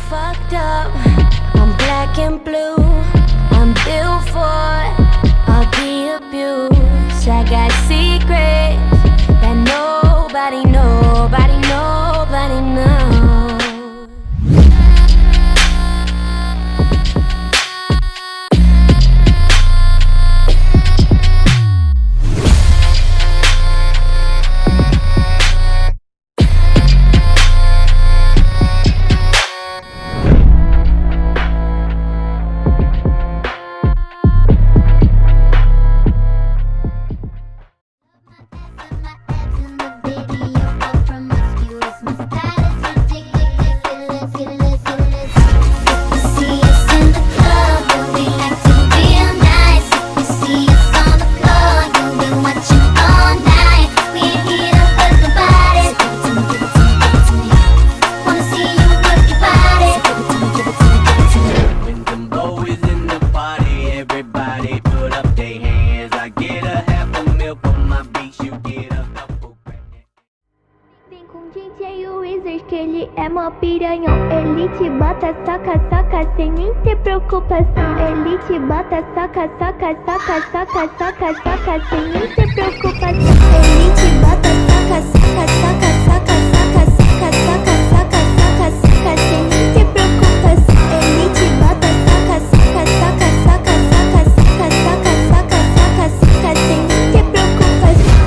fucked up. I'm black and blue. I'm built for all the abuse. I got secrets that nobody knows. Que ele é mó piranhão. Ele te bota, soca, soca, sem nem ter preocupação. Ele te bota, soca, soca, soca, soca, soca, soca, sem nem ter preocupação. Ele te bota, soca, soca, soca, soca, soca, soca, soca, soca, soca, soca, sem nem ter preocupação. Ele te bota, soca, soca, soca, soca, soca, soca, soca, soca, soca, soca, sem nem ter preocupação.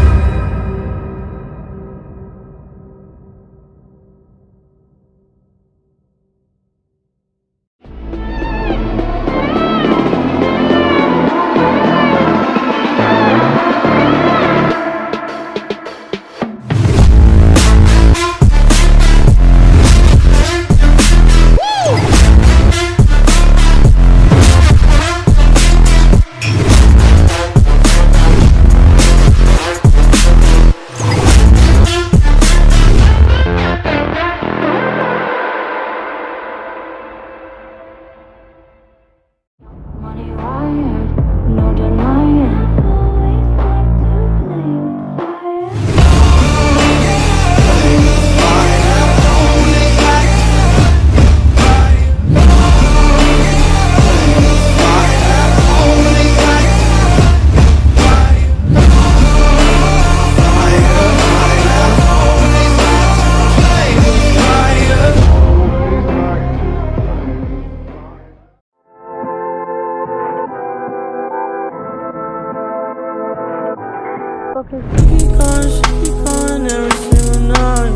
She gone every single night.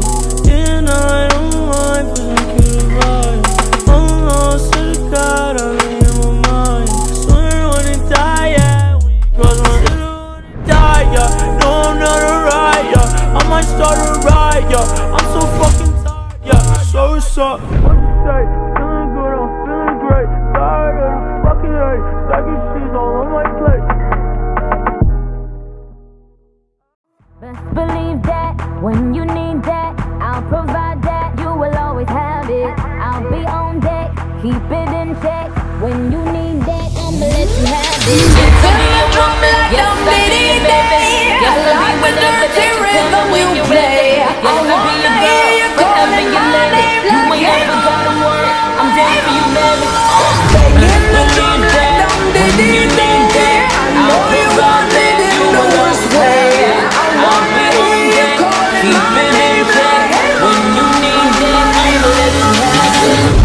And I don't mind, but I can't ride. I'm lost to the God, I'm in my mind. Swear I wanna die, yeah. When you cross my middle, I wanna die, yeah. No, I'm not a riot, yeah. I might start a riot, yeah. I'm so fucking tired, yeah. So what's up? What you say? Feeling good, I'm feeling great. Tired of the fucking hate. Stacking cheese all on my plate. Best believe that when you need that, I'll provide that. You will always have it. I'll be on deck, keep it in check. When you need that, I'ma let you have it. Yes, I be a woman like a bitty baby. I like the dirty rhythm you play. I wanna hear you calling my name like you ain't gotta work. I'm down for you, baby. Begging the drum like dumb diddy baby. I know you want it in the worst way. I'll be on deck, keep it in check. When you need that, I'ma let you have it.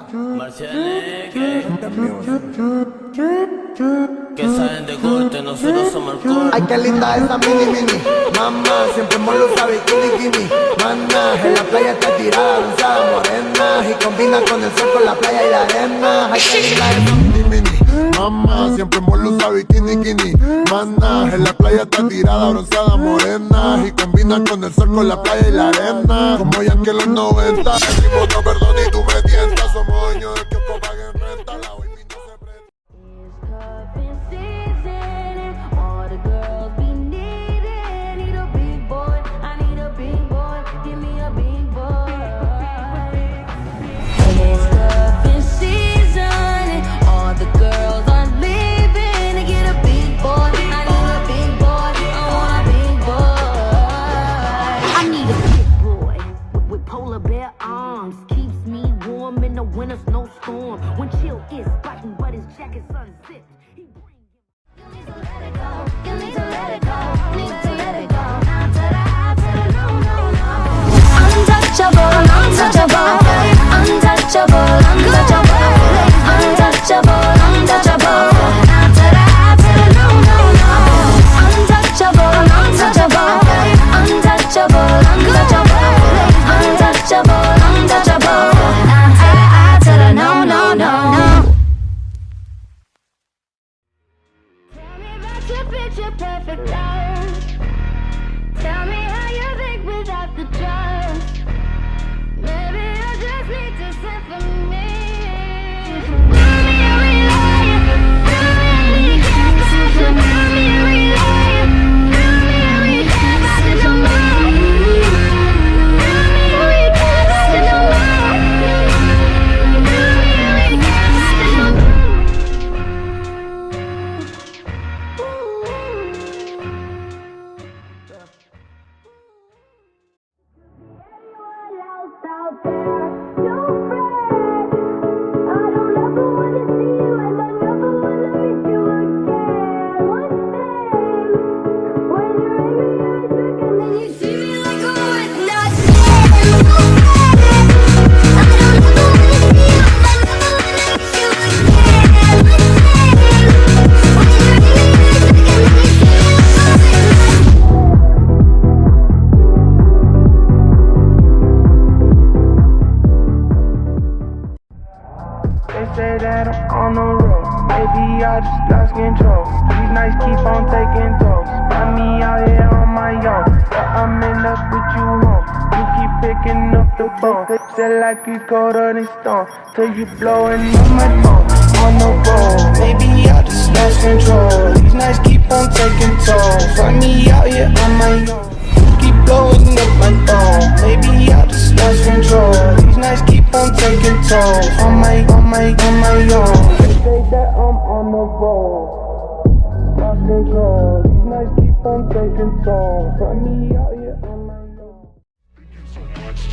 Que saben de corte, nosotros somos el corte. Ay, qué linda esa mini. Mamá, siempre molo usa bikini. Mana, en la playa está tirada, bronceada, morena. Y combina con el sol, con la playa y la arena. Ay, qué linda esa mini. Mamá, siempre molo usa bikini. Mana, en la playa está tirada, bronceada, morena. Y combina con el sol, con la playa y la arena. Como ya que los 90, decimos no perdón y tú me tientas. Somos dueños del kiosco, paguen renta. La baby no se presta. Like you cold on the stone till you blowing up my phone on the road. Maybe I just lost control. These nights keep on taking toll. Find me out here on my own. Keep blowing up my phone. Maybe I just lost control. These nights keep on taking toll. On my own. They say that I'm on the road. Lost control. These nights keep on taking toll. Find me out here on my own.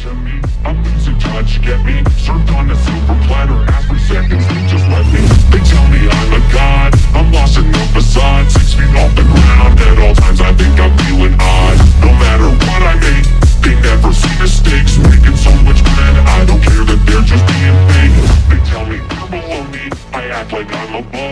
To me, I'm losing touch, get me served on a silver platter. After seconds, they just let me. They tell me I'm a god, I'm lost in the facade. 6 feet off the ground, at all times I think I'm feeling odd. No matter what I make, they never see mistakes. Making so much bread, I don't care that they're just being fake. They tell me they're below me, I act like I'm above.